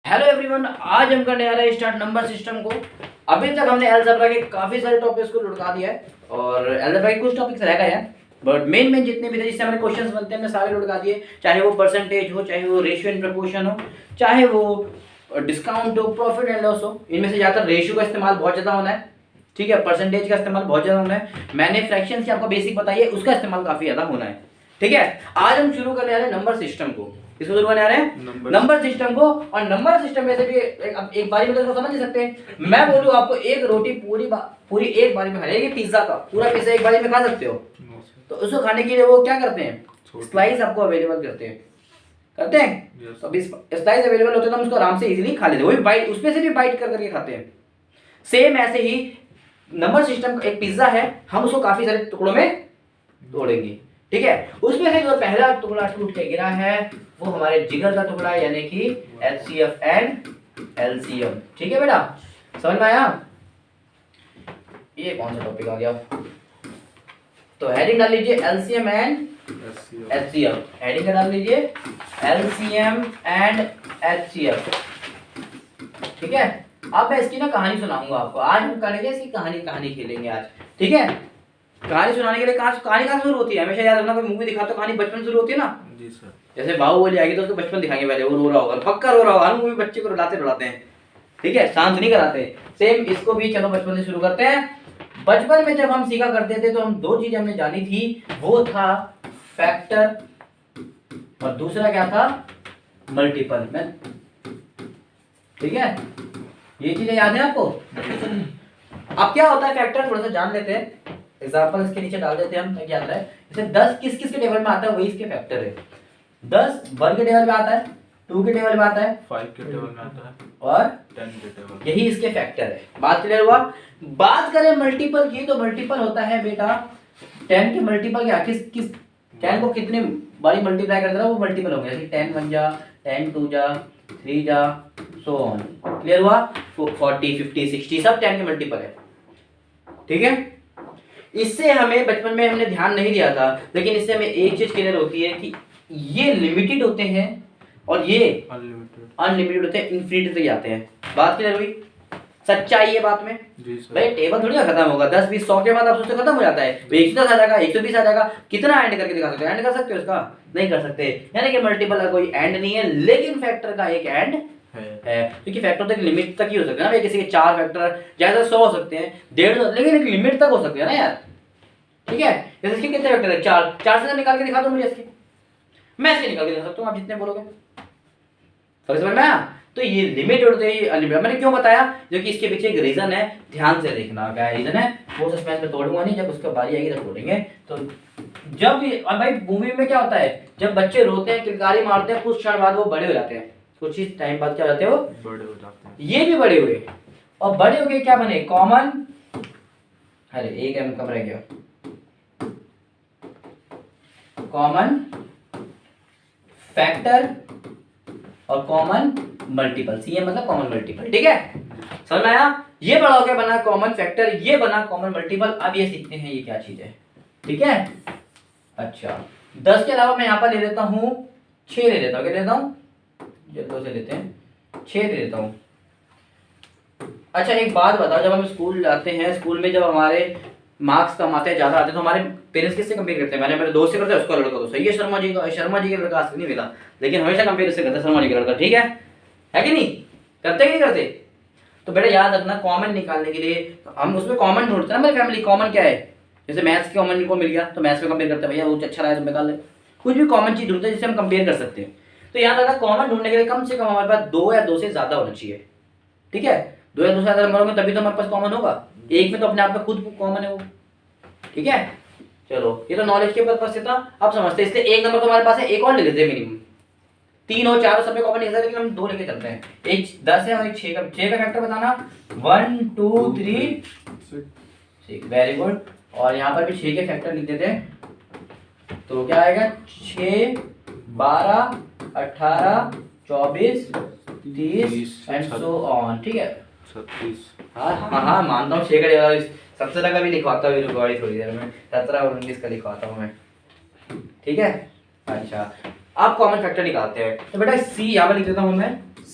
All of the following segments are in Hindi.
हेलो एवरीवन, आज हम करने आ रहे हैं स्टार्ट नंबर सिस्टम को। अभी तक हमने अलजेब्रा के काफी सारे टॉपिक्स को लुढ़का दिया है और अलजेब्रा के कुछ टॉपिक्स रह गए हैं, बट मेन जितने भी थे जिससे हमारे क्वेश्चंस बनते हैं हमने सारे लुढ़का दिए। चाहे वो परसेंटेज हो, चाहे वो रेशियो एंड प्रपोर्शन हो, चाहे वो डिस्काउंट हो, प्रॉफिट एंड लॉस हो, इनमें से ज्यादातर रेशियो का इस्तेमाल बहुत ज्यादा होना है। ठीक है, परसेंटेज का इस्तेमाल बहुत ज्यादा होना है। मैंने फ्रैक्शन की आपको बेसिक बताई है, उसका इस्तेमाल काफी ज्यादा होना है। ठीक है, आज हम शुरू करने आ रहे हैं नंबर सिस्टम को। किसको शुरू करने आ रहे हैं? नंबर सिस्टम को। और नंबर सिस्टम में से भी एक बारी में तो समझ नहीं सकते। मैं बोलूं आपको एक रोटी पूरी एक बारी में खा लेंगे, पिज्जा का पूरा पिज्जा एक बारी में खा सकते हो? तो उसको खाने के लिए वो क्या करते हैं? स्लाइस आपको अवेलेबल करते हैं तो अभी स्लाइस अवेलेबल होते हैं तो हम उसको आराम से इजीली खा लेते हैं। वही बाइट, उसमें से भी बाइट कर करके खाते हैं। सेम ऐसे ही नंबर सिस्टम एक पिज्जा है, हम उसको काफी सारे टुकड़ों में तोड़ेंगे। ठीक है, उसमें से जो पहला टुकड़ा टूट के गिरा है वो हमारे जिगर का टुकड़ा है, यानी कि HCF एंड LCM। ठीक है बेटा, समझ में आया? ये कौन सा टॉपिक आ गया? तो हेडिंग डाल लीजिए LCM एंड HCF। हेडिंग डाल लीजिए LCM एंड HCF। ठीक है, अब मैं इसकी ना कहानी सुनाऊंगा आपको। आज हम करेंगे इसकी कहानी खेलेंगे आज। ठीक है, कहानी सुनाने के लिए कहानी कहाँ शुरू होती है? हमेशा याद रखना, कोई मूवी दिखाता तो कहानी बचपन शुरू होती है ना। जी सर। जैसे बाहुबली आएगी तो उसको बचपन दिखाएंगे, पहले वो रो रहा होगा, पक्का रो रहा होगा। हम मूवी बच्चे को रुलाते हैं, ठीक है, शांत नहीं कराते। सेम इसको भी चलो बचपन से शुरू करते हैं। बचपन में जब हम सीखा करते थे तो हम दो चीजें हमने जानी थी, वो था फैक्टर और दूसरा क्या था? मल्टीपल में। ठीक है, ये चीजें याद है आपको? अब क्या होता है फैक्टर, थोड़ा सा जान लेते हैं। एग्जांपल इसके नीचे डाल देते हैं हम, ताकि याद रहे। जैसे 10 किस किस के टेबल में आता है, वही इसके फैक्टर है। 10 1 के टेबल में आता है, 2 के टेबल में आता है, 5 के टेबल में आता है और 10 के टेबल। यही इसके फैक्टर है। बात क्लियर हुआ? बात करें मल्टीपल की, तो मल्टीपल होता है बेटा 10 के मल्टीपल क्या? किस 10 को कितने बारी मल्टीप्लाई कर देना वो मल्टीपल हो गया। जैसे 10 1 जा, 10 2 जा, 3 जा, सो ऑन। क्लियर हुआ? 40 50 60 सब 10 के मल्टीपल है। ठीक है, इससे हमें बचपन में हमने ध्यान नहीं दिया था, लेकिन इससे हमें एक चीज क्लियर होती है कि ये लिमिटेड होते हैं और ये अनलिमिटेड होते हैं, इन्फिनिटी तक जाते हैं। बात क्लियर हुई? सच्चाई है बात में? भाई टेबल थोड़ी ना खत्म होगा। 10 20 100 के बाद आप सोचते खत्म हो जाता है। 110 आ जाएगा, 120 आ जाएगा, कितना एंड करके दिखा सकते हो? एंड कर सकते हो इसका? नहीं कर सकते। यानी कि मल्टीपल का कोई एंड नहीं है, लेकिन फैक्टर का एक एंड है। क्योंकि फैक्टर तक लिमिट तक ही हो सकता है ना। किसी के 4 फैक्टर ज्यादा 100 हो सकते हैं, 150, लेकिन एक लिमिट तक हो सकते हैं ना यार। ठीक है, जैसे इसके कितने फैक्टर है? 4 से निकाल के दिखा दो मुझे इसके। मैं इसके निकाल के दिखा सकता हूँ, आप जितने बोलोगे। समझ में आया? तो ये लिमिटेड होते हैं, अनलिमिटेड। मैंने क्यों बताया? जो कि इसके पीछे एक रीजन है, ध्यान से देखना। क्या रीजन है वो सस्पेंस में तोड़ूंगा नहीं, जब उसका बारी आएगी तब तोड़ेंगे। तो जब और भाई मूवी में क्या होता है, जब बच्चे रोते हैं, किलकारी मारते हैं, कुछ क्षण बाद वो बड़े हो जाते हैं। कुछ ही टाइम बाद क्या हो जाते हैं? वो बड़े हो जाते हैं। ये भी बड़े हुए, और बड़े हो गए क्या बने? कॉमन। अरे एक एम कम रह गया। कॉमन फैक्टर और कॉमन मल्टीपल। सी मतलब कॉमन मल्टीपल। ठीक है, समझ में आया? ये बड़ा हो गया, बना कॉमन फैक्टर, ये बना कॉमन मल्टीपल। अब ये सीखते हैं ये क्या चीज है। ठीक है, अच्छा 10 के अलावा मैं यहां पर ले लेता हूं 6 ले लेता हूं। क्या लेता हूं? जल्दी से लेते हैं, 6 ले लेता हूं। अच्छा एक बात बताओ, जब हम स्कूल जाते हैं, स्कूल में जब हमारे मार्क्स कम आते हैं, ज्यादा आते हैं, तो हमारे पेरेंट्स किससे कंपेयर करते हैं? मैंने मेरे दोस्त से करते हैं, उसका लड़का तो सही है, शर्मा जी का लड़का आज तक नहीं मिला, लेकिन हमेशा कंपेयर से करते हैं शर्मा जी का लड़का। ठीक है कि नहीं? करते कि नहीं करते? तो बेटा याद रखना, कॉमन निकालने के लिए हम उसमें कॉमन ढूंढते हैं ना। मेरी फैमिली कॉमन क्या है? जैसे मैथ्स के कॉमन को मिल गया तो मैथ्स में कंपेयर करते हैं, भैया वो अच्छा रहा है तो निकाल ले। कुछ भी कॉमन चीज ढूंढते हैं जिससे हम कंपेयर कर सकते हैं। तो याद रखना, कॉमन ढूंढने के लिए कम से कम हमारे पास 2 या 2 से ज्यादा होना चाहिए। ठीक है, 2 या 2 से ज्यादा नंबर होंगे तभी तो हमारे पास कॉमन होगा। एक में तो अपने आप में खुद कॉमन है वो। ठीक है, चलो ये तो नॉलेज के पर्पस से था, अब समझते हैं। इसलिए एक नंबर तो हमारे पास है, एक और ले लेते हैं मिनिमम। 3 और 4 सब में कॉमन नहीं है, लेकिन हम 2 लेके चलते हैं। एक 10 है और एक 6 का। 6 का फैक्टर बताना 1 2 3 6। Very good. और यहाँ पर भी 6 के फैक्टर लिख देते हैं, तो क्या आएगा? 6 12 18 24 30 एंड सो ऑन। ठीक है, 36। हाँ मानता हूँ 6 का सबसे लगा भी लिखवाता हूँ थोड़ी देर में। 17 और 19 का लिखवाता हूँ मैं। ठीक है, अच्छा अब कॉमन फैक्टर निकालते हैं। तो बेटा सी यहाँ पर लिख देता हूँ मैं,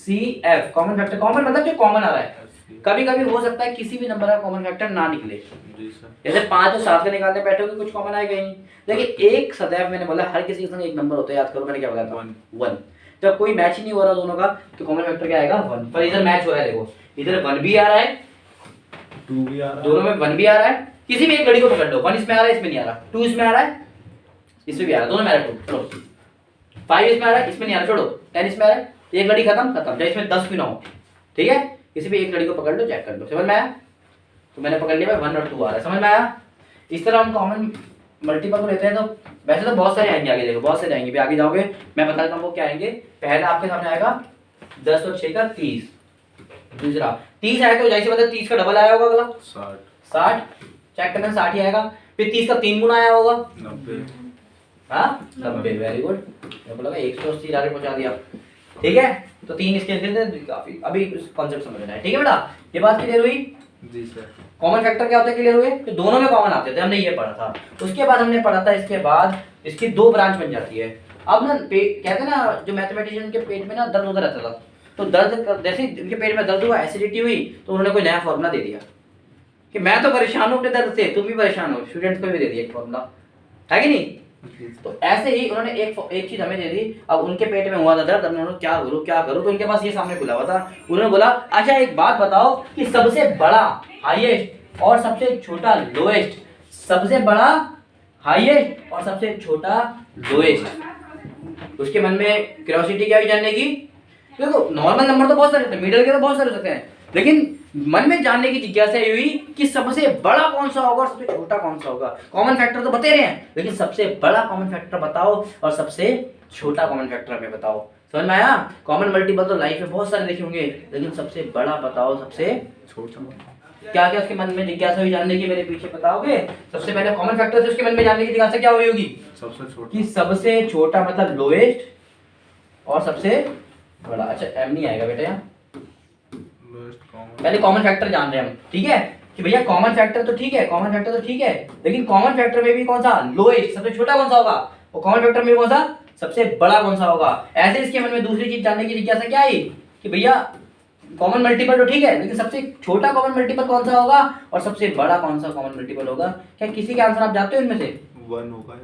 C F common factor, common मतलब जो कॉमन आ रहा है। SC कभी कभी हो सकता है किसी भी नंबर का कॉमन फैक्टर ना निकले, जी सर। जैसे 5 और 7 का निकालने बैठोगे कुछ कॉमन आएगा ही नहीं, लेकिन एक सदैव मैंने बोला हर किसी के संग एक नंबर होता है, याद करो मैंने क्या बोला था, 1। जब कोई मैच ही नहीं हो रहा दोनों का तो कॉमन फैक्टर क्या आएगा 1। पर इधर मैच हो रहा है, देखो इधर 1 भी आ रहा है, 2 भी आ रहा है, दोनों में 1 भी आ रहा है, किसी भी एक घड़ी को पकड़ लो, 1 इसमें आ रहा है इसमें नहीं आ रहा, 2 इसमें आ रहा है इसमें भी आ रहा है, दोनों में आ रहा है 2, छोड़ो 5 इसमें आ रहा है इसमें नहीं आ रहा, छोड़ो 10 इसमें आ रहा है, एक घड़ी खत्म खत्म, चाहे इसमें 10 भी ना हो, ठीक है, किसी भी एक घड़ी को पकड़ लो चेक कर लो, समझ में आया? तो मैंने पकड़ लिया 1 और 2 आ रहा है, समझ में आया? इस तरह हम कॉमन मल्टीपल को लेते हैं, तो वैसे तो बहुत सारे आएंगे आगे, देखो बहुत सारे आएंगे, भी आगे जाओगे मैं बता देता हूँ वो क्या आएंगे। पहला आपके सामने आएगा 10 और 6 का 30, दूसरा 30 आएगा तो जाहिर सी बात है 30 का डबल आया होगा, अगला 60 चेक करना 60 ही आएगा, फिर 30 का 3 गुना आया होगा 90, हाँ 90, वेरी गुड, मेरे को लगा 180 डायरेक्ट पहुंचा दिया, ठीक है, तो 3 इसके अंदर काफी, अभी कॉन्सेप्ट समझना है, ठीक है बेटा, ये बात क्लियर हुई? जी सर। कॉमन फैक्टर क्या होता है, क्लियर हुए? तो दोनों में कॉमन आते थे, हमने ये पढ़ा था, उसके बाद हमने पढ़ा था इसके बाद इसकी 2 ब्रांच बन जाती है। अब ना कहते हैं ना जो मैथमेटिशियन के पेट में ना दर्द होता रहता था, तो दर्द जैसे इनके पेट में दर्द हुआ, एसिडिटी हुई, तो उन्होंने कोई नया फॉर्मूला दे दिया कि मैं तो परेशान हूँ अपने दर्द से, तुम भी परेशान हो, स्टूडेंट्स को भी दे दिया एक फॉर्मूला, है कि नहीं? तो ऐसे ही उन्होंने एक चीज हमें दे दी, अब उनके पेट में हुआ था दर्द, उन्होंने क्या करूं, तो उनके पास ये सामने खुला हुआ था, उन्होंने बोला अच्छा एक बात बताओ कि सबसे बड़ा हाईएस्ट और सबसे छोटा लोएस्ट, सबसे बड़ा हाईएस्ट और सबसे छोटा लोएस्ट, उसके मन में क्यूरियोसिटी क्या हुई जानने की? देखो नॉर्मल नंबर तो बहुत सारे होते हैं, मिडिल के तो बहुत सारे हो सकते हैं, लेकिन मन में जानने की जिज्ञासा ये हुई कि सबसे बड़ा कौन सा होगा और सबसे छोटा कौन सा होगा। कॉमन फैक्टर तो बता रहे हैं, लेकिन सबसे बड़ा कॉमन फैक्टर बताओ और सबसे छोटा कॉमन फैक्टर हमें बताओ। समझ में आया? कॉमन मल्टीपल तो लाइफ में बहुत सारे देखे होंगे, लेकिन सबसे बड़ा बताओ, सबसे छोटा क्या क्या उसके मन में जिज्ञासा हुई जानने की, मेरे पीछे बताओगे? सबसे पहले कॉमन फैक्टर से उसके मन में जानने की जिज्ञासा क्या हुई होगी? सबसे छोटा कि सबसे छोटा मतलब लोएस्ट और सबसे बड़ा। अच्छा एम नहीं आएगा बेटा यहाँ, लोएस्ट कॉमन, पहले कॉमन फैक्टर जान रहे हैं हम, ठीक है, कि भैया कॉमन फैक्टर तो ठीक है, कॉमन फैक्टर तो ठीक है, लेकिन कॉमन फैक्टर में भी कौन सा लोएस्ट सबसे छोटा कौन सा होगा, और कॉमन फैक्टर में कौन सा सबसे बड़ा कौन सा होगा। ऐसे इसके मन में दूसरी चीज जानने की जिज्ञासा क्या आई कि भैया कॉमन मल्टीपल तो ठीक है, लेकिन सबसे छोटा कॉमन मल्टीपल कौन सा होगा और सबसे बड़ा कौन सा कॉमन मल्टीपल होगा। क्या किसी के आंसर आप जानते हो इनमें से? 1 होगा।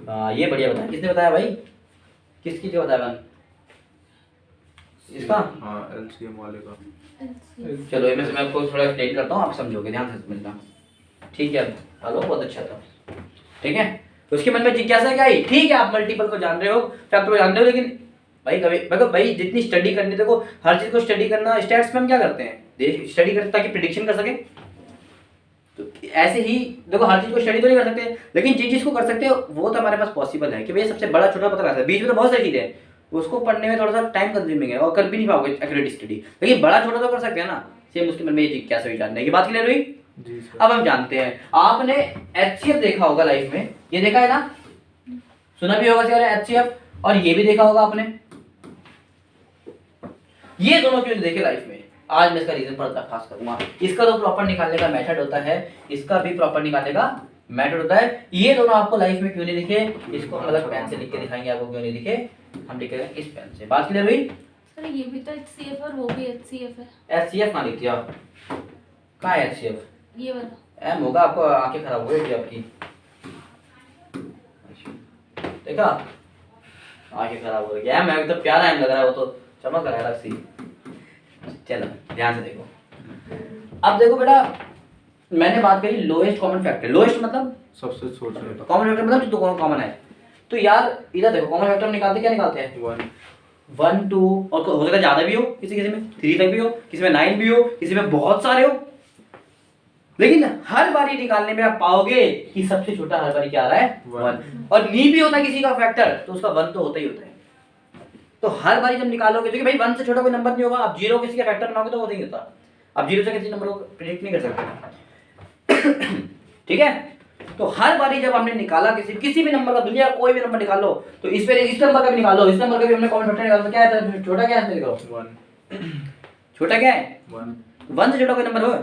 हाँ ये बढ़िया बताया, किसने बताया भाई, किसकी जो बताया वन इसका? हाँ एलसीएम वाले का। चलो इनमें से मैं आपको थोड़ा एक्सप्लेन करता हूँ, आप समझोगे, ध्यान से समझना, ठीक है? हेलो बहुत अच्छा था, ठीक है। तो उसके मन में जिज्ञासा क्या आई, ठीक है आप मल्टीपल को जान रहे हो, फैक्टर को जान रहे हो, लेकिन भाई कभी मतलब भाई जितनी स्टडी करनी, देखो हर चीज को स्टडी करना, स्टैट्स में हम क्या करते हैं, स्टडी करते ताकि प्रिडिक्शन कर सके, तो ऐसे ही देखो हर चीज को स्टडी तो नहीं कर सकते, लेकिन जिस चीज को कर सकते हो वो तो हमारे पास पॉसिबल है कि भैया सबसे बड़ा छोटा पता लगा, बीच में तो बहुत सारी चीजें हैं, उसको पढ़ने में थोड़ा सा टाइम कंज्यूमिंग है और कर भी नहीं पाओगे एक्यूरेट स्टडी, लेकिन बड़ा छोटा तो कर सकते हैं ना। सेम उसके मन में ये जिज्ञासा हुई जानने की, बात क्लियर हुई? जी सर। अब हम जानते हैं, आपने एचसीएफ देखा होगा लाइफ में, ये देखा है ना, सुना भी होगा सर एचसीएफ, और ये भी देखा होगा आपने, ये दोनों क्यों नहीं देखे लाइफ में, आज मैं इसका रीजन पढ़ता खास करूंगा। इसका तो प्रॉपर निकालने का मेथड होता है, इसका भी प्रॉपर निकालने का मेथड होता है, ये दोनों आपको लाइफ में क्यों नहीं दिखे, इसको हम अलग पेन से लिख के दिखाएंगे आपको क्यों नहीं दिखे, हम लिखेंगे इस पेन से। बात क्लियर हुई? सर ये भी तो एचसीएफ और वो भी एचसीएफ है। एचसीएफ ना लिख दिया, कहाँ है एचसीएफ? ये वाला एम होगा, आपको आंखें खराब हो गई आपकी, देखा आंखें खराब हो गई, एम है तो प्यारा एम लग रहा है, वो तो चमक रहा है अलग सी। चलो ध्यान से देखो, अब देखो बेटा मैंने बात करी लोएस्ट कॉमन फैक्टर, लोएस्ट मतलब सबसे छोटा, कॉमन फैक्टर मतलब जो दोनों कॉमन है, तो यार इधर देखो कॉमन फैक्टर निकालते क्या निकालते हैं 1 2, और हो सकता है ज्यादा भी हो, किसी किसी में 3 तक भी हो, किसी में 9 भी हो, किसी में बहुत सारे हो, लेकिन हर बारी निकालने में आप पाओगे कि सबसे छोटा हर बारी क्या आ रहा है 1, और नहीं भी होता किसी का फैक्टर तो उसका 1 तो होता ही होता है। तो हर बारी जब निकालोगे, क्योंकि भाई 1 से छोटा कोई नंबर नहीं होगा, आप 0 किसी का फैक्टर बनाओगे तो वो नहीं होता, आप 0 से किसी नंबर को प्रेडिक्ट नहीं कर सकते ठीक है। तो हर बारी जब हमने निकाला किसी भी नंबर का, दुनिया का कोई भी नंबर निकाल लो, तो इस नंबर का भी निकालो, इस नंबर का भी हमने कॉमन फैक्टर निकाला, तो क्या है छोटा, क्या है देखो 1, छोटा क्या है 1 से छोटा कोई नंबर हो।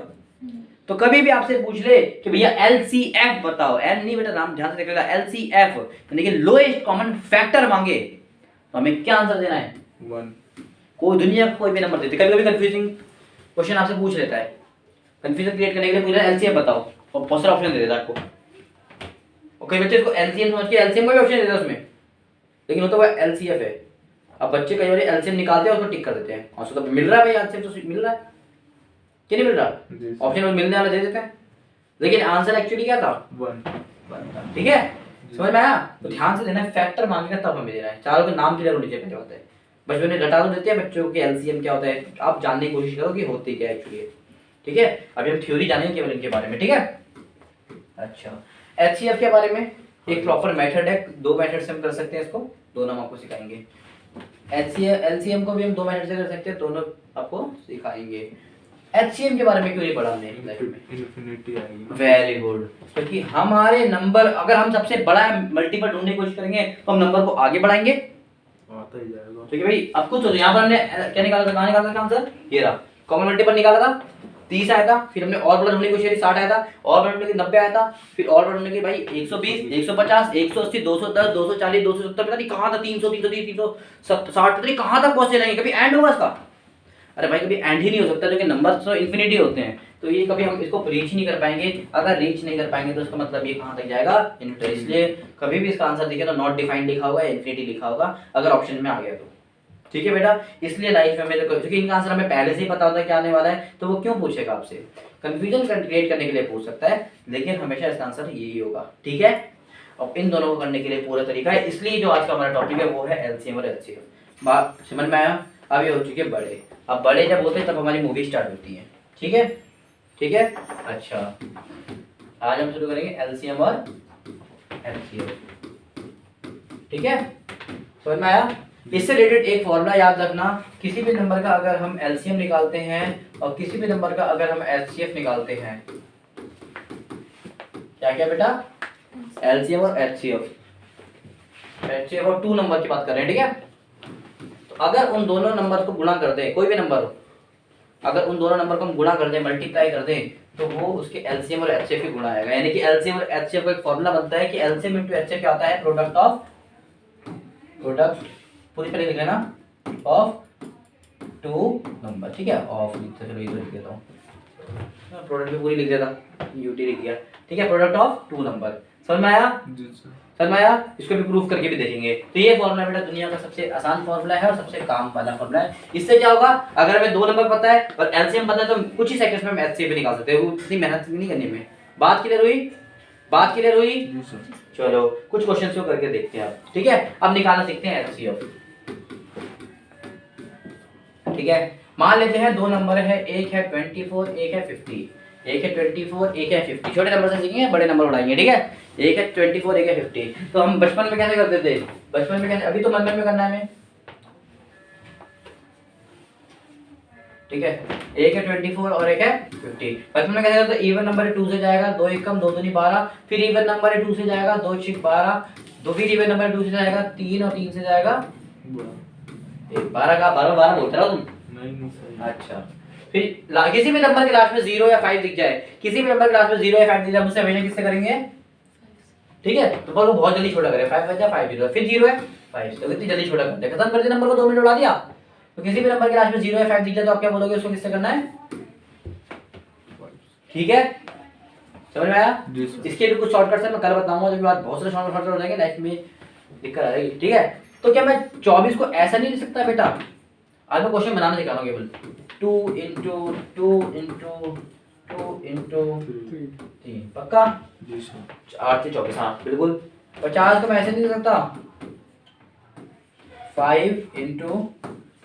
तो कभी भी आपसे पूछ ले कि भैया एलसीएफ बताओ, एम नहीं बेटा, नाम ध्यान से देखिएगा, एलसीएफ यानी कि लोएस्ट कॉमन फैक्टर मांगे, तो हमें क्या आंसर देना है 1, कोई दुनिया का कोई भी नंबर देते, कभी कभी कंफ्यूजिंग क्वेश्चन आपसे पूछ लेता है, कंफ्यूजन क्रिएट करने के लिए पूछ रहा है एलसीएम बताओ और बहुत सारा ऑप्शन दे देता है आपको, और कई बच्चे इसको एलसीएम समझ के एलसीएम का भी ऑप्शन देता है उसमें, लेकिन वो तो वो एलसीएफ है। अब बच्चे कई बार एलसीएम निकालते हैं और उसको टिक कर देते हैं, और उसको तो मिल रहा है भाई एलसीएम तो मिल रहा है कि नहीं मिल रहा, जी ऑप्शन में मिलने वाला दे देते हैं, लेकिन आंसर एक्चुअली क्या था, 1। ठीक है, समझ में आया। तो ध्यान से देना है, फैक्टर मांगेगा तब हमें देना है, चारों के नाम क्लियर होने चाहिए पहले होता है, बचपन में रटा तो देते हैं बच्चों के एलसीएम क्या होता है, आप जानने की कोशिश करो कि होती क्या है एक्चुअली, ठीक है। अभी हम थ्योरी जानेंगे केवल इनके बारे में, ठीक है। अच्छा, एचसीएफ के बारे में एक प्रॉपर मेथड है, 2 मेथड से हम कर सकते हैं इसको, दोनों हम आपको सिखाएंगे। एचसीएफ एलसीएम को भी हम 2 मेथड से कर सकते हैं, दोनों आपको सिखाएंगे। एचसीएम के बारे में क्यों नहीं पढ़ा हमने लाइफ में, इन्फिनिटी आएगी। वेरी गुड, क्योंकि हमारे नंबर अगर हम सबसे बड़ा मल्टीपल ढूंढने की कोशिश करेंगे तो हम नंबर को आगे बढ़ाएंगे, आता ही जाएगा। ठीक है भाई। अब कुछ यहाँ पर हमने क्या निकाला था, कहाँ निकाला था आंसर, ये रहा, कॉमन मल्टीपल निकाला था 30 आया था, फिर हमने और बड़ा ढूंढने की कोशिश करी 60 आया था, और बड़ा ढूंढने की 90 आया था, फिर और बड़ा ढूंढने की भाई 120 150 180 210 240 270 पता नहीं कहाँ था, 300 330 360 पता नहीं कहाँ तक पहुंचे रहेंगे, कभी एंड होगा इसका, अरे भाई कभी एंड ही नहीं हो सकता, क्योंकि नंबर तो इन्फिनिटी होते हैं, तो ये कभी हम इसको रीच नहीं कर पाएंगे, अगर रीच नहीं कर पाएंगे तो इसका मतलब ये कहाँ तक जाएगा, इनफिनिटी। इसलिए कभी भी इसका आंसर दिखे तो नॉट डिफाइंड लिखा होगा, इन्फिनिटी लिखा होगा अगर ऑप्शन में आ गया तो, ठीक है बेटा। इसलिए लाइफ में मेरे को, क्योंकि इनका आंसर हमें पहले से ही पता होता है क्या आने वाला है, तो वो क्यों पूछेगा आपसे, कंफ्यूजन क्रिएट करने के लिए पूछ सकता है, लेकिन हमेशा इसका आंसर यही होगा, ठीक है। और इन दोनों को करने के लिए पूरा तरीका है, इसलिए जो आज का हमारा टॉपिक है वो है एलसीएम और एचसीएफ। बात समझ में आया। अब ये हो चुके बड़े, अब बड़े जब होते हैं तब हमारी मूवी स्टार्ट होती है, ठीक है, ठीक है। अच्छा, आज हम शुरू करेंगे एलसीएम और एचसीएफ, ठीक है, समझ में आया। इससे रिलेटेड एक फॉर्मूला याद रखना, किसी भी नंबर का अगर हम एलसीएम निकालते हैं और किसी भी नंबर का अगर हम एचसीएफ निकालते हैं, क्या क्या बेटा, एलसीएम और एचसीएफ, एचसीएफ और 2 नंबर की बात कर रहे हैं, ठीक है। तो अगर उन दोनों नंबर को गुणा कर दें, कोई भी नंबर हो, अगर उन दोनों नंबर को हम गुणा कर दें, मल्टीप्लाई कर दें, तो वो उसके एलसीएम और एचसीएफ की गुणा आएगा, यानी कि एलसीएम और एचसीएफ का एक फॉर्मूला बनता है कि एलसीएम इनटू एचसीएफ क्या होता है, प्रोडक्ट ऑफ, प्रोडक्ट पूरी तरह लिख लेना, ऑफ 2 नंबर, ठीक है, ऑफ लिखते, चलो ये तो लिख देता हूँ, प्रोडक्ट भी पूरी लिख देता, यूटी लिख दिया, ठीक है, प्रोडक्ट ऑफ 2 नंबर, समझ में आया, जी सर। समझ में आया। इसको भी प्रूफ करके भी देखेंगे। तो ये फॉर्मूला बेटा दुनिया का सबसे आसान फॉर्मूला है और सबसे काम वाला फॉर्मूला है। इससे क्या होगा, अगर हमें 2 नंबर पता है और एलसीएम पता है तो कुछ ही सेकंड्स में हम एचसीएफ भी निकाल सकते हैं, वो इतनी मेहनत नहीं करनी में। बात क्लियर हुई, बात क्लियर हुई, जी सर। चलो कुछ क्वेश्चंस को करके देखते हैं अब, ठीक है। अब निकालना सीखते हैं एचसीएफ, ठीक है। मान लेते हैं 2 नंबर है, एक है 24 एक है 50, एक है 24 एक है 50, छोटे नंबर से सीखेंगे बड़े नंबर उड़ाएंगे, ठीक है। एक है 24 एक है 50, तो हम बचपन में कैसे करते थे, बचपन में कैसे, अभी तो मन में करना है हमें, ठीक है। एक है 24 और एक है 50, बचपन में कैसे करते, इवन नंबर है 2 से जाएगा, 2 एकम 2 दूनी 12, फिर इवन नंबर है 2 से जाएगा, 2 छिक 12, 2 फिर इवन नंबर 2 से जाएगा 3 और 3 से जाएगा 12 का 12 12 बोलते रहो तुम, नहीं सही। अच्छा। फिर किसी भी नंबर के लास्ट में 0 या 5 दिख जाए, किसी भी नंबर के लास्ट में 0 या 5 दिख जाए, मुझसे हमेशा किससे करेंगे, ठीक है। तो पर वो बहुत जल्दी छोटा करे, 5 बचा 5 0 फिर 0 है 5, तो कितनी जल्दी छोटा करते हैं, खत्म कर दिया नंबर को, 2 मिनट उड़ा दिया। तो किसी भी नंबर के लास्ट में 0 या 5 दिख जाए तो आप क्या बोलोगे, उसको किससे करना है, ठीक है, समझ में आया। जी सर। इसके भी कुछ शॉर्टकट्स है, मैं कल बताऊंगा, जब बात बहुत सारे शॉर्टकट हो जाएंगे लाइफ में दिक्कत आ जाएगी, ठीक है। तो क्या मैं 24 को ऐसा नहीं लिख सकता बेटा, आज मैं क्वेश्चन बनाना सिखा रहा हूँ केवल, 2 इंटू 2 इंटू 2 इंटू 3, पक्का, जी सर। 8 से 24, हाँ बिल्कुल। 50 को मैं ऐसे नहीं लिख सकता, 5 इंटू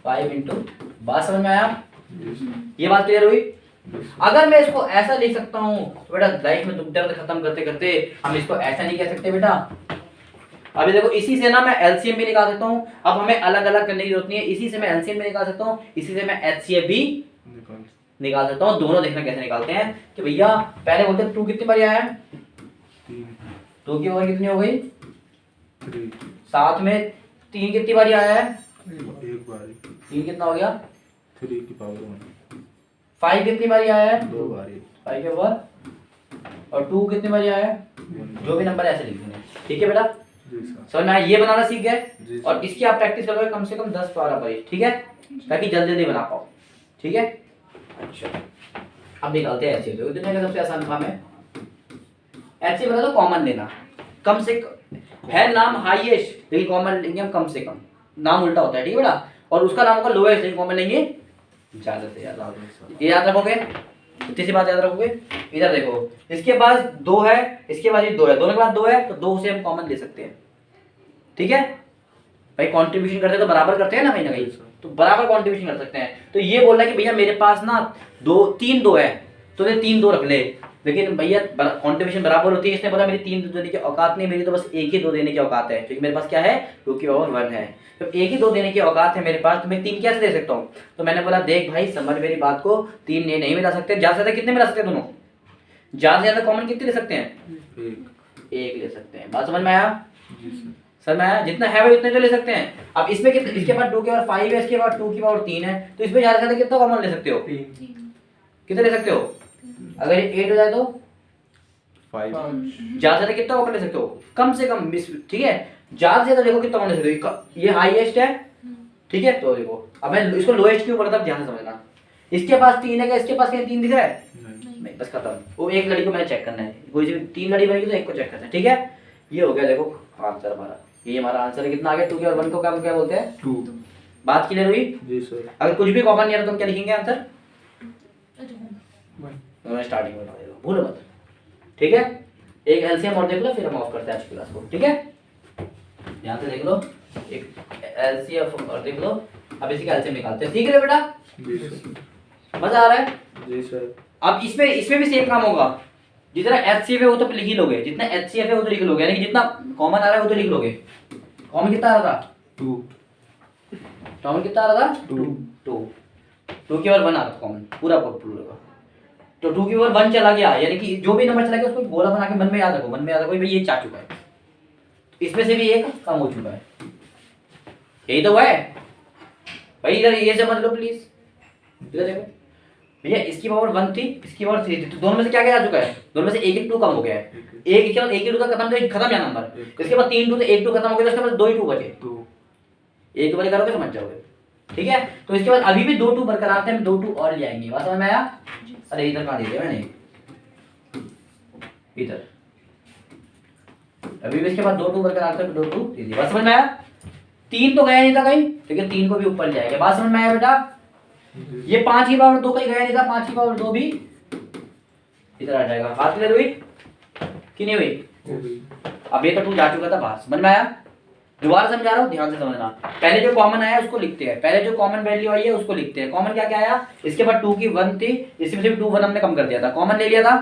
5 इंटू, बात समझ में आया, जी सर। ये बात क्लियर हुई। अगर मैं इसको ऐसा लिख सकता हूँ तो बेटा लाइफ में दुख दर्द खत्म करते करते हम इसको ऐसा नहीं कह सकते बेटा। अभी देखो इसी से ना मैं एलसीएम भी निकाल सकता हूँ, अब हमें अलग अलग करने की जरूरत नहीं है, इसी से मैं एलसीएम भी निकाल सकता हूँ, इसी से मैं एचसीएफ भी निकाल सकता हूँ। दोनों देखना कैसे निकालते हैं कि भैया पहले बोलते हैं 2 कितनी बार आया है, 2 की ओवर कितनी हो गई, 3 साथ में 3 कितनी बार आया है, एक बारी, 3 कितना हो गया, 3 की पावर 1, 5 कितनी बार आया है, 2 बारी, 5 के ओवर, और 2 कितनी बार आया है, जो भी नंबर ऐसे लिख देंगे, ठीक है बेटा। जी सर। समझ में आया? ये बनाना सीख गए जी सर। और इसकी आप प्रैक्टिस करोगे कम से कम 10-12 बार, ठीक है, ताकि जल्दी जल्दी बना पाओ, ठीक है। अच्छा अब निकालते हैं एचसीएफ। दुनिया का सबसे आसान काम है एचसीएफ, मतलब कॉमन लेना। कम से है नाम हाईएस्ट, लेकिन कॉमन लेंगे हम कम से कम, नाम उल्टा होता है, ठीक है बेटा, और उसका नाम होगा लोएस्ट, लेकिन कॉमन लेंगे ज्यादा से ज्यादा। ये याद रखोगे, इतनी सी बात याद रखोगे। इधर देखो, इसके पास 2 है, इसके पास भी 2 है, दोनों के पास 2 है, तो 2 से हम कॉमन ले सकते हैं, ठीक है भाई। कंट्रीब्यूशन करते हैं तो बराबर करते हैं ना कहीं ना कहीं, तो बराबर कंट्रीब्यूशन कर सकते हैं। तो ये बोल रहा है कि भैया मेरे पास ना 2 है, तो ये 3-2 रख ले, लेकिन भैया कंट्रीब्यूशन बराबर होती है। इसने बोला मेरी 3 देने की औकात नहीं, मेरी तो बस 1 ही 2 देने की औकात है, क्योंकि मेरे पास क्या है 2 की पावर 1 है, तो 1 ही 2 देने की औकात है मेरे पास, तो मैं 3 कैसे दे सकता हूँ। तो मैंने बोला देख भाई समझ मेरी बात को, 3 नहीं मिला सकते, ज्यादा से ज्यादा कितने मिला सकते हैं दोनों, ज्यादा से ज्यादा कॉमन कितने ले सकते हैं, 1 ले सकते हैं। बात समझ में आया? सर मैं जितना है वो इतने तो ले सकते हैं। अब इसमें कितने, इसके पास 2 की पावर 5 है, इसके पास 2 की पावर 3 है, तो इसमें ज्यादा से ज्यादा कितना कॉमन ले सकते हो, कितने ले सकते हो। अगर ये 8 हो जाए तो 5 ज्यादा से ज्यादा कितना कॉमन ले सकते हो, कम से कम 20, ठीक है। ज्यादा से ज्यादा देखो कितना कॉमन ले सकते हो, ये हाईएस्ट है, ठीक है। तो देखो अब मैं इसको लोएस्ट क्यों बोला था, ध्यान से समझना। इसके पास 3 है, क्या इसके पास कहीं 3 दिख रहा है, नहीं, बस खत्म। वो एक लड़ी को मैंने चेक करना है, कोई सी 3 लड़ी बनेगी तो एक को चेक करना है, ठीक है। ये हो गया देखो आंसर हमारा, ये हमारा आंसर है। कितना आ गया, 2 और 1 को क्या बोलते हैं, 2। बात क्लियर हुई? जी सर। अगर कुछ भी कॉमन नहीं है तो हम क्या लिखेंगे आंसर, वन। तो मैं स्टार्टिंग में बता देगा, भूलो मत, ठीक है। एक एलसीएम और देख लो, फिर हम ऑफ करते हैं आज की क्लास को, ठीक है। यहाँ से देख लो, एक एलसीएम और देख लो, अब इसी का एलसीएम निकालते हैं, ठीक है बेटा, जी सर। मजा आ रहा है? जी सर। अब इसमें भी सेम काम होगा, जितना एचसीएफ है वो तो लिख ही लोगे, जितना एचसीएफ है वो तो लिख लोगे, यानी कि जितना कॉमन आ रहा है वो तो लिख लोगे। कॉमन कितना आ रहा था, 2। कॉमन कितना आ रहा था, 2 2 की ओर 1 आ रहा था कॉमन, पूरा पूरा। तो 2 की ओर 1 चला गया, यानी कि जो भी नंबर चला गया उसको गोला बना के मन में याद रखो, मन में याद रखो भाई ये 4 चुका है, इसमें से भी 1 कम हो चुका है, यही तो हुआ है भाई। इधर ये समझ लो प्लीज, इधर देखो भैया, इसकी पावर 1 थी, इसकी पावर 3 थी, तो दोनों में से क्या क्या आ चुका है, दोनों में से 1-2 कम हो गया है। एक के बाद 1-2 का खत्म, तो खत्म या नंबर, इसके बाद 3-2 तो 1-2 खत्म हो गया, उसके बाद 2-2 बचे, 2 1 बार करोगे समझ जाओगे, ठीक है। तो इसके बाद अभी भी 2-2 बरकरार थे, हम 2-2 और ले आएंगे, बात समझ में आया? अरे इधर कहाँ दे दिया मैंने, इधर अभी भी इसके बाद 2-2 बरकरार थे, 2-2 दे दिया, बात समझ में आया? 3 तो गया नहीं था कहीं, लेकिन 3 को भी ऊपर ले आएगा, बात समझ में आया बेटा? ये 5 की पावर 2 कहीं गया नहीं था, 5 की पावर 2 भी इधर आ जाएगा। बात क्लियर हुई कि नहीं हुई? अब ये तो 2 जा चुका था बाहर, समझ में आया? दोबारा समझा रहा हूँ, ध्यान से समझना। पहले जो कॉमन आया उसको लिखते हैं, पहले जो कॉमन वैल्यू आई है उसको लिखते हैं। कॉमन क्या क्या आया, इसके बाद 2 की 1 थी, इसमें से भी 2 1 हमने कम कर दिया था, कॉमन ले लिया था,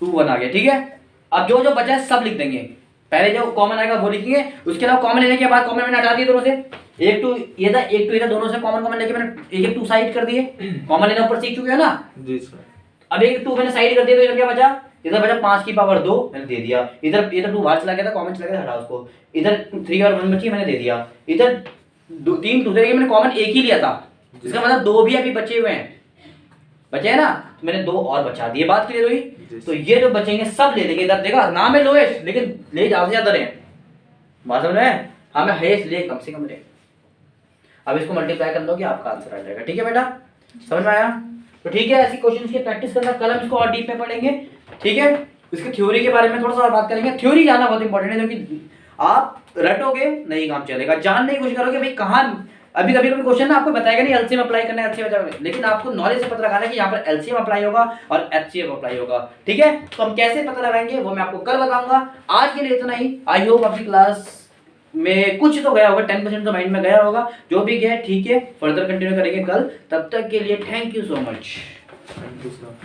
2 1 आ गया, ठीक है। अब जो जो बचा है सब लिख देंगे, पहले जो कॉमन आएगा वो लिखेंगे, उसके अलावा कॉमन लेने के बाद कॉमन मैंने हटा दिए दोनों से, 1-2 ये था, 1-2 ये था, दोनों से कॉमन लेके मैंने 1-2 साइड कर दिए, कॉमन लेना ऊपर सीख चुके हो ना। जी सर। अब 1-2 मैंने साइड कर दिया, तो इधर क्या बचा, इधर बचा 5 की पावर 2 मैंने दे दिया, इधर इधर 2 बाहर चला गया था, कॉमन चला गया, हटा उसको, इधर 3 और 1 बची मैंने दे दिया, इधर 3 दूसरे के मैंने कॉमन 1 ही लिया था, इसका मतलब 2 भी अभी बचे हुए हैं, बचे है ना, तो मैंने 2 और बचा दिए। बात क्लियर हुई? तो ये जो बचेंगे सब ले लेंगे। इधर देखा नाम है लोएस्ट, लेकिन ले ज्यादा से ज्यादा रहे, बात समझ में? हमें हाईएस्ट ले कम से कम रहे। अब इसको मल्टीप्लाई कर लो कि आपका आंसर आ जाएगा, ठीक है बेटा, समझ में आया? तो ठीक है, ऐसी क्वेश्चंस की प्रैक्टिस करना, कल हम इसको और डीप में पढ़ेंगे, ठीक है। इसकी थ्योरी के बारे में थोड़ा सा और बात करेंगे। थ्योरी जानना बहुत इंपॉर्टेंट है, क्योंकि आप रटोगे नहीं काम चलेगा, जानने की कोशिश करोगे भाई कहाँ, अभी कभी क्वेश्चन ना आपको बताएगा नहीं एलसीएम अप्लाई करना है, एचसीएफ अप्लाई, लेकिन आपको नॉलेज से पता लगाना है कि यहाँ पर एलसीएम अप्लाई होगा और एचसीएफ अप्लाई होगा, ठीक है। तो हम कैसे पता लगाएंगे वो मैं आपको कल बताऊंगा। आज के लिए इतना ही। आई होप आपकी क्लास में कुछ तो गया होगा, 10% तो माइंड में गया होगा, जो भी गया ठीक है, फर्दर कंटिन्यू करेंगे कल। तब तक के लिए thank you so much. Thank you sir.